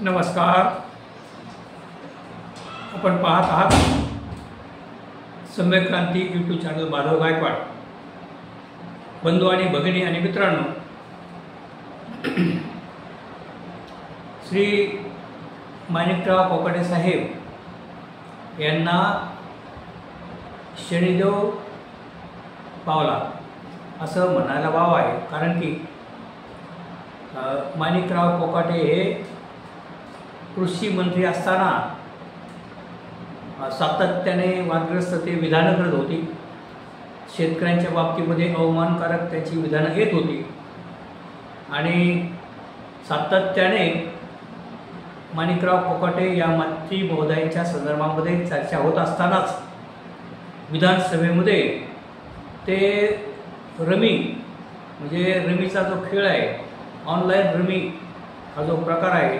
नमस्कार. आपण पाहत आहात सम्यक क्रांती यूट्यूब चॅनल माधव गायकवाड. बंधू आणि भगिनी आणि मित्रांनो, श्री माणिकराव कोकाटे साहेब यांना शनिदेव पावला असं म्हणायला वाव आहे. कारण की माणिकराव कोकाटे हे कृषी मंत्री असताना सातत्याने वादग्रस्त ते विधानं करत होती. शेतकऱ्यांच्या बाबतीमध्ये अवमानकारक त्याची विधानं येत होती आणि सातत्याने माणिकराव कोकाटे या मंत्री महोदयांच्या संदर्भामध्ये चर्चा होत असतानाच विधानसभेमध्ये ते रमी म्हणजे रमीचा जो खेळ आहे, ऑनलाईन रमी हा जो प्रकार आहे,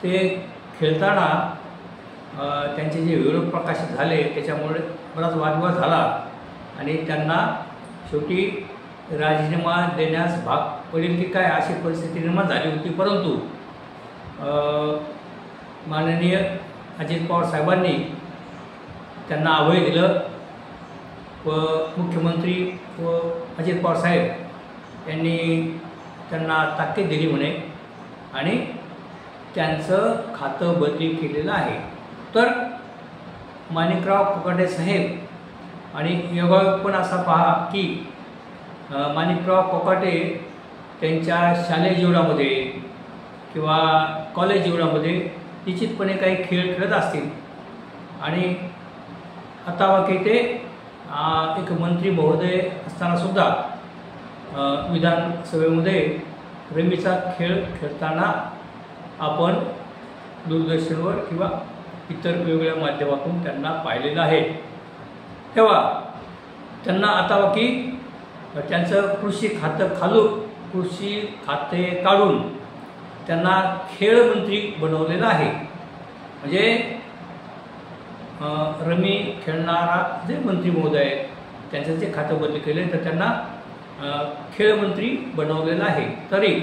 ते खेळताना त्यांचे जे व्हिडिओ प्रकाशित झाले त्याच्यामुळे बराच वादविवाद झाला आणि त्यांना शेवटी राजीनामा देण्यास भाग पडेल की काय अशी परिस्थिती निर्माण झाली होती. परंतु माननीय अजित पवार साहेबांनी त्यांना अभय दिलं व मुख्यमंत्री व अजित पवार साहेब यांनी त्यांना ताकीद दिली म्हणे आणि त्यांचं खातं बदली केलेलं आहे. तर माणिकराव कोकाटे साहेब आणि योगायोग पण असा पहा की माणिकराव कोकाटे त्यांच्या शालेय जीवनामध्ये किंवा कॉलेज जीवनामध्ये निश्चितपणे काही खेळ खेळत असतील आणि आता बाकी ते एक मंत्री महोदय असतानासुद्धा विधानसभेमध्ये रमीचा खेळ खेळताना आपण दूरदर्शनवर किंवा इतर वेगवेगळ्या माध्यमातून त्यांना पाहिलेलं आहे. तेव्हा त्यांना आता बाकी त्यांचं कृषी खाते काढून त्यांना खेळ मंत्री बनवलेलं आहे. म्हणजे रमी खेळणारा जे मंत्री महोदय आहेत त्यांचं जे खातं बदली केले तर त्यांना खेळमंत्री बनवलेलं आहे. तरी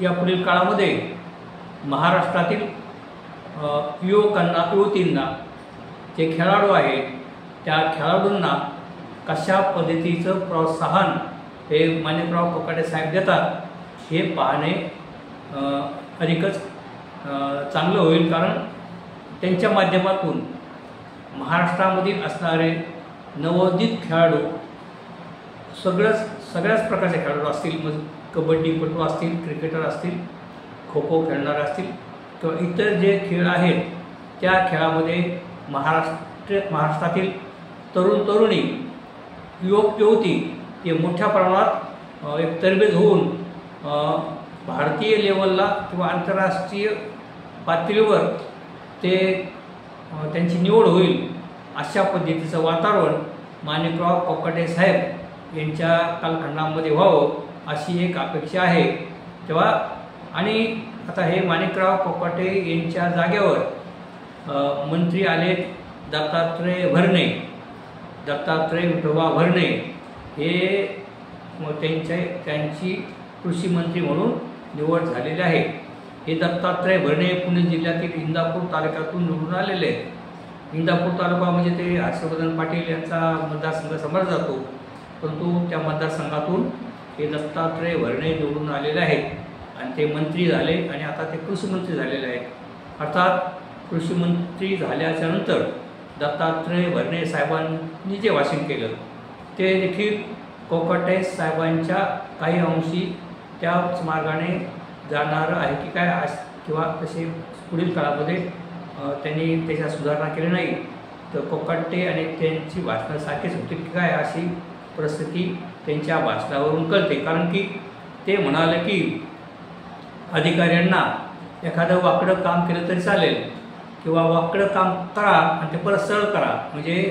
या पुढील काळामध्ये महाराष्ट्रातील युवतींना जे खेळाडू आहेत त्या खेळाडूंना कशा पद्धतीचं प्रोत्साहन हे माणिकराव कोकाटे साहेब देतात हे पाहणे अधिकच चांगलं होईल. कारण त्यांच्या माध्यमातून महाराष्ट्रामधील असणारे नवोदित खेळाडू सगळ्याच प्रकारचे खेळाडू असतील, मग कबड्डीपटू असतील, क्रिकेटर असतील, खो खो खेळणारे असतील किंवा इतर जे खेळ आहेत त्या खेळामध्ये महाराष्ट्रातील तरुण तरुणी, युवक युवती हे मोठ्या प्रमाणात एक तरबेज होऊन भारतीय लेवलला किंवा आंतरराष्ट्रीय पातळीवर ते त्यांची निवड होईल अशा पद्धतीचं वातावरण माणिकराव कोकाटे साहेब यांच्या कालखंडामध्ये व्हावं अशी एक अपेक्षा आहे. तेव्हा आणि आता हे माणिकराव कोकाटे यांच्या जागेवर मंत्री आले दत्तात्रय विठोबा भरणे हे त्यांची कृषी मंत्री म्हणून निवड झालेली आहे. हे दत्तात्रय भरणे पुणे जिल्ह्यातील इंदापूर तालुक्यातून निवडून आलेले आहेत. इंदापूर तालुका म्हणजे ते हर्षवर्धन पाटील यांचा मतदारसंघ समजला जातो, परंतु त्या मतदारसंघातून हे दत्तात्रय भरणे निवडून आलेले आहेत आणि ते मंत्री झाले आणि आता ते कृषी मंत्री झालेले आहेत. अर्थात कृषी मंत्री झाल्याच्या नंतर दत्तात्रय भरणे साहेबांनी जे भाषण केलं ते देखील कोकाटे साहेबांच्या काही अंशी त्याच मार्गाने जाणारं आहे की काय किंवा तसे पुढील काळामध्ये त्यांनी त्याच्या सुधारणा केली नाही तर कोकाटे आणि त्यांची भाषणं सारखीच होती की काय अशी परिस्थिती त्यांच्या भाषणावरून कळते. कारण की ते म्हणाले की अधिकाऱ्यांना एखादं वाकडं काम केलं तरी चालेल किंवा वाकडं काम करा आणि ते परत सरळ करा, म्हणजे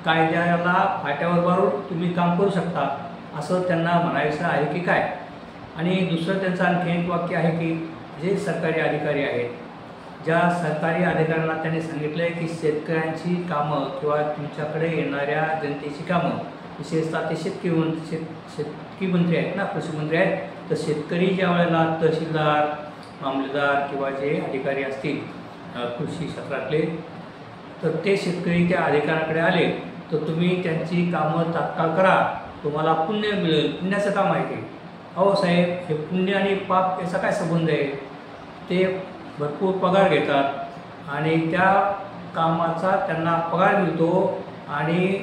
कायद्याला फाट्यावर मारून तुम्ही काम करू शकता असं त्यांना म्हणायचं आहे की काय. आणि दुसरं त्यांचं आणखी एक वाक्य आहे की जे सरकारी अधिकारी आहेत, ज्या सरकारी अधिकाऱ्यांना त्यांनी सांगितलं आहे की शेतकऱ्यांची कामं किंवा तुमच्याकडे येणाऱ्या जनतेची कामं विशेषतः ते शेतकी मंत्री आहेत ना, कृषी मंत्री आहेत, तर शेतकरी ज्या वेळेला तहसीलदार, मामलेदार किंवा जे अधिकारी असतील कृषी क्षेत्रातले, तर ते शेतकरी त्या अधिकाऱ्याकडे आले तर तुम्ही त्यांची कामं तात्काळ करा, तुम्हाला पुण्य मिळेल. पुण्याचं काम आहे ते. अहो साहेब, हे पुण्य आणि पाप याचा काय संबंध आहे? ते भरपूर पगार घेतात आणि त्या कामाचा त्यांना पगार मिळतो आणि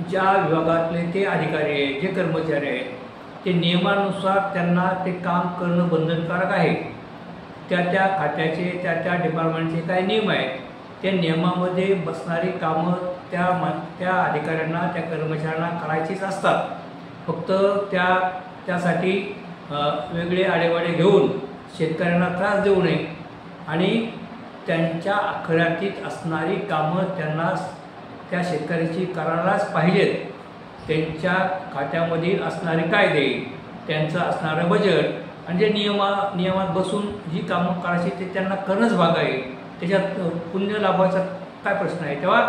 ज्या विभागातले ते अधिकारी आहेत, जे कर्मचारी आहेत, ते नियमानुसार त्यांना ते काम करणं बंधनकारक आहे. त्या खात्याचे, त्या डिपार्टमेंटचे काय नियम आहेत, त्या नियमामध्ये बसणारी कामं त्या अधिकाऱ्यांना, त्या कर्मचाऱ्यांना करायचीच असतात. फक्त त्यासाठी वेगळे आडेवाडे घेऊन शेतकऱ्यांना त्रास देऊ नये आणि त्यांच्या अखत्यारीत असणारी कामं त्यांना त्या शेतकऱ्याची करायलाच पाहिजेत. त्यांच्या खात्यामधील असणारे कायदे, त्यांचं असणारं बजेट आणि जे नियमात बसून जी कामं करायची ते त्यांना करणंच भाग आहे. त्याच्यात पुण्य लाभाचा काय प्रश्न आहे? तेव्हा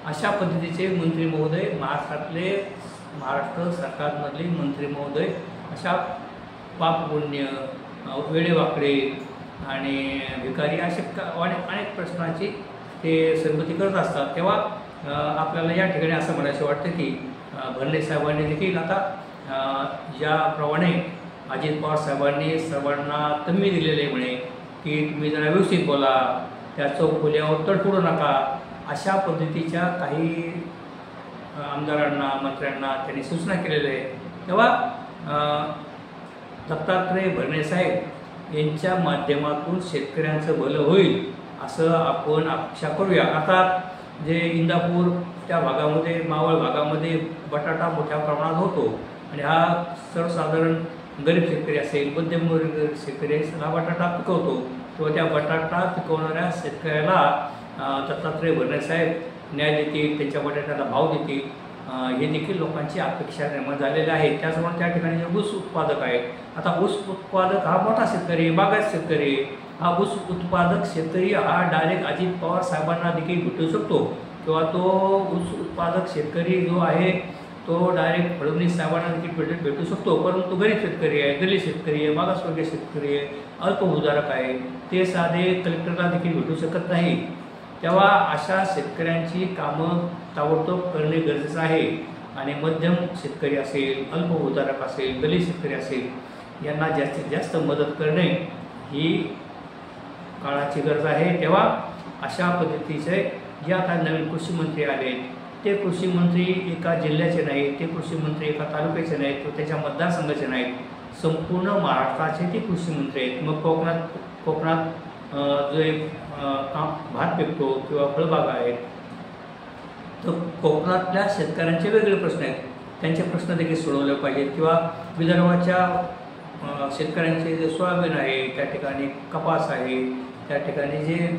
अशा पद्धतीचे मंत्री महोदय, महाराष्ट्र सरकारमधले मंत्री महोदय अशा पापपुण्य, वेडेवाकडे आणि भिकारी असे अनेक प्रश्नाची ते सरबती करत असतात. तेव्हा आपल्याला या ठिकाणी असं म्हणायचं वाटतं की भरणे साहेबांनी देखील आता ज्याप्रमाणे अजित पवार साहेबांनी सर्वांना तम्मी दिलेले म्हणे की तुम्ही जरा व्यवस्थित बोला, त्या चौफुल्यावर तडफडू नका, अशा पद्धतीच्या काही आमदारांना, मंत्र्यांना त्यांनी सूचना केलेल्या आहेत. तेव्हा दत्तात्रय भरणे साहेब यांच्या माध्यमातून शेतकऱ्यांचं भलं होईल असं आपण अपेक्षा करूया. आता जे इंदापूर त्या भागामध्ये, मावळ भागामध्ये बटाटा मोठ्या प्रमाणात होतो आणि हा सर्वसाधारण गरीब शेतकरी असेल, मध्यमवर्गीय शेतकरी असेल, हा बटाटा पिकवतो किंवा त्या बटाटा पिकवणाऱ्या शेतकऱ्याला दत्तात्रय भरणे साहेब न्याय देतील, त्यांच्या बटाट्याला भाव देतील, हे देखील लोकांची अपेक्षा निर्माण झालेल्या आहे. त्याचप्रमाणे त्या ठिकाणी जे ऊस उत्पादक आहेत, आता ऊस उत्पादक हा मोठा शेतकरी, बागायत शेतकरी, हा ऊस उत्पादक शेतकरी हा डायरेक्ट अजित पवार साहेबांना देखील भेटू शकतो किंवा तो ऊस उत्पादक शेतकरी जो आहे तो डायरेक्ट फडणवीस साहेबांना देखील भेटू शकतो. परंतु गरीब शेतकरी आहे, दलित शेतकरी आहे, मागासवर्गीय शेतकरी आहे, अल्पभूधारक आहे, ते साधे कलेक्टरला देखील भेटू शकत नाही. तेव्हा अशा शेतकऱ्यांची कामं ताबडतोब करणे गरजेचं आहे आणि मध्यम शेतकरी असेल, अल्पभूधारक असेल, दलित शेतकरी असेल, यांना जास्तीत जास्त मदत करणे ही काळाची गरज आहे. तेव्हा अशा पद्धतीचे जे आता नवीन कृषी मंत्री आले, ते कृषी मंत्री एका जिल्ह्याचे नाहीत, ते कृषी मंत्री एका तालुक्याचे नाहीत किंवा त्याच्या मतदारसंघाचे नाहीत, संपूर्ण महाराष्ट्राचे ते कृषी मंत्री आहेत. मग कोकणात जो एक भात पिकतो किंवा फळबागा आहेत, तर कोकणातल्या शेतकऱ्यांचे वेगळे प्रश्न आहेत, त्यांचे प्रश्न देखील सोडवले पाहिजेत. किंवा विदर्भाच्या शेतकऱ्यांचे जे सोयाबीन आहे, त्या ठिकाणी कपास आहे, त्या ठिकाणी जे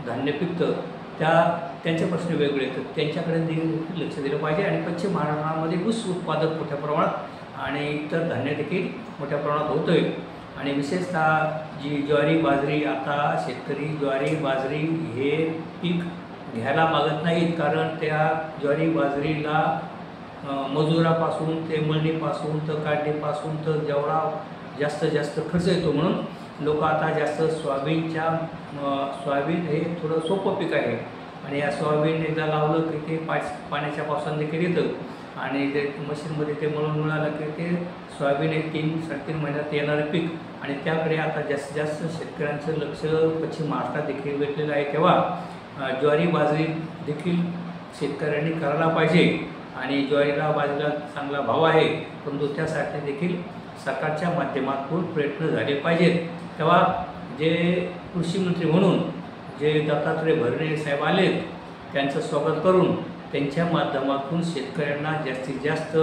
धान्य पिकतं त्यांचे प्रश्न वेगळे आहेत, त्यांच्याकडे देखील लक्ष दिलं पाहिजे. आणि पश्चिम महाराष्ट्रामध्ये ऊस उत्पादक मोठ्या प्रमाणात आणि इतर धान्य देखील मोठ्या प्रमाणात होतं आहे. आणि विशेषतः जी ज्वारी, बाजरी, आता शेतकरी ज्वारी, बाजरी हे पीक घ्यायला मागत नाहीत, कारण त्या ज्वारी, बाजरीला मजुरापासून ते मळणीपासून तर काढणीपासून तर जेवढा जास्त खर्च येतो, म्हणून लोक आता जास्त सोयाबीन हे थोडं सोपं पीक आहे आणि या सोयाबीन एकदा लावलं की ते पाण्याच्या पावसानं देखील येतं आणि ते मशीनमध्ये ते मळून मिळालं की ते सोयाबीन हे 3-3.5 महिन्यात येणारं पीक आणि त्याकडे आता जास्तीत जास्त शेतकऱ्यांचं लक्ष पश्चिम महाराष्ट्रात देखील वेधलेलं आहे. तेव्हा ज्वारी, बाजरी देखील शेतकऱ्यांनी करायला पाहिजे आणि ज्वारीला, बाजरीला चांगला भाव आहे, परंतु त्यासाठी देखील सरकारच्या माध्यमातून प्रयत्न झाले पाहिजेत. तेव्हा जे कृषी मंत्री म्हणून जे दत्तात्रय भरणे साहेब आले, त्यांचं स्वागत करून त्यांच्या माध्यमातून शेतकऱ्यांना जास्तीत जास्त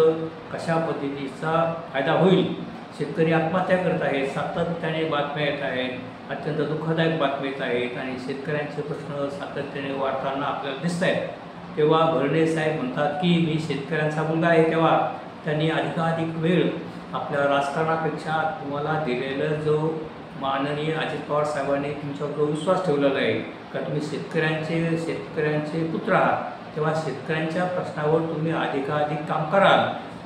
कशा पद्धतीचा फायदा होईल. शेतकरी आत्महत्या करत आहेत, सातत्याने बातम्या येत आहेत, अत्यंत दुःखदायक बातम्या येत आहेत आणि शेतकऱ्यांचे प्रश्न सातत्याने वाढताना आपल्याला दिसत आहेत. तेव्हा भरणे साहेब म्हणतात की मी शेतकऱ्यांचा मुलगा आहे, तेव्हा त्यांनी अधिकाधिक वेळ आपल्या राजकारणापेक्षा तुम्हाला दिलेलं जो माननीय अजित पवार साहेबांनी तुमच्यावर जो विश्वास ठेवलेला आहे का तुम्ही शेतकऱ्यांचे पुत्र आहात, तेव्हा शेतकऱ्यांच्या प्रश्नावर तुम्ही अधिकाधिक काम कराल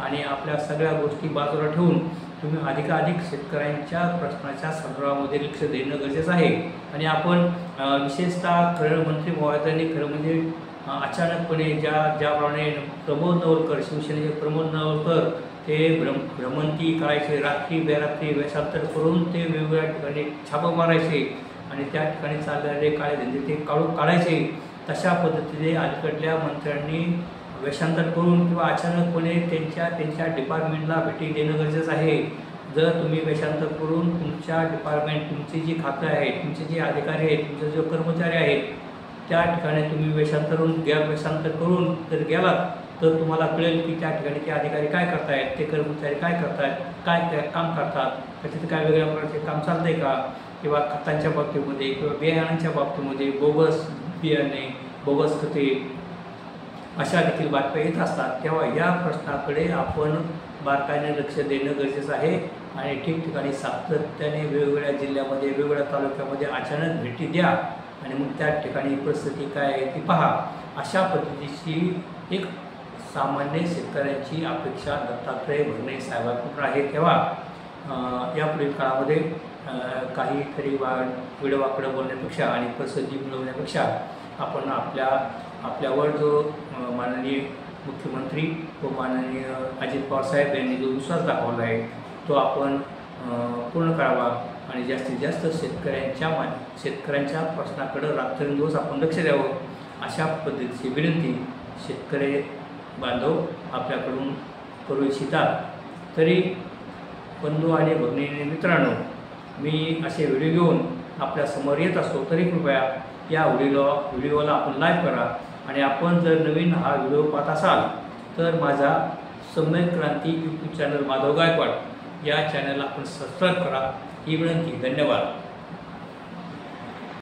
आणि आपल्या सगळ्या गोष्टी बाजूला ठेवून तुम्ही अधिकाधिक शेतकऱ्यांच्या प्रश्नाच्या संदर्भामध्ये लक्ष देणं गरजेचं आहे. आणि आपण विशेषतः खरं मंत्री महोदयांनी खरं म्हणजे अचानकपणे ज्याप्रमाणे प्रमोद नवलकर, शिवसेनेचे प्रमोद नवलकर ते भ्रमंती करायचे, रात्री बेरात्री वेषांतर करून ते वेगवेगळ्या ठिकाणी छापा मारायचे आणि त्या ठिकाणी चाललेले काळे धंदे ते काढायचे. तशा पद्धतीने अलीकडल्या मंत्र्यांनी वेषांतर करून किंवा अचानकपणे त्यांच्या डिपार्टमेंटला भेटी देणं गरजेचं आहे. जर तुम्ही वेषांतर करून तुमच्या डिपार्टमेंट, तुमची जी खातं आहेत, तुमचे जे अधिकारी आहेत, तुमचे जे कर्मचारी आहेत, त्या ठिकाणी तुम्ही वेषांतर करून जर गेलात तर तुम्हाला कळेल की त्या ठिकाणी ते अधिकारी काय करतायत, ते कर्मचारी काय करतायत, काय काम करतात, त्याच्यात काय वेगळ्या प्रकारचे काम चालतंय का, किंवा खतांच्या बाबतीमध्ये किंवा बियाणांच्या बाबतीमध्ये बोगस बियाणे, बोगस खते अशा देखील बातम्या येत असतात. तेव्हा या प्रश्नाकडे आपण बारकाईने लक्ष देणं गरजेचं आहे आणि ठिकठिकाणी सातत्याने वेगवेगळ्या जिल्ह्यामध्ये, वेगवेगळ्या तालुक्यामध्ये अचानक भेटी द्या आणि मग त्या ठिकाणी परिस्थिती काय आहे ती पहा. अशा पद्धतीची एक सामान्य शेतकऱ्यांची अपेक्षा दत्तात्रय भरणे साहेबांकडून आहे. तेव्हा यापुढील काळामध्ये काहीतरी वेडवाकडं बोलण्यापेक्षा आणि प्रसिद्धी मिळवण्यापेक्षा आपण आपल्यावर जो माननीय मुख्यमंत्री व माननीय अजित पवार साहेब यांनी जो विश्वास दाखवला आहे तो आपण पूर्ण करावा आणि जास्तीत जास्त शेतकऱ्यांच्या प्रश्नाकडे रात्रंदिवस आपण लक्ष द्यावं. अशा पद्धतीची विनंती शेतकरी बांधव आपल्याकडून करू इच्छितात. तरी बंधू आणि भगिनी मित्रांनो, मी असे व्हिडिओ घेऊन आपल्या समोर येत असतो तरी कृपया या व्हिडिओला आपण लाईक करा आणि आपण जर नवीन हा व्हिडिओ पाहत असाल तर माझा सम्यक क्रांती यूट्यूब चॅनल माधव गायकवाड या चॅनलला आपण सबस्क्राईब करा ही विनंती. धन्यवाद.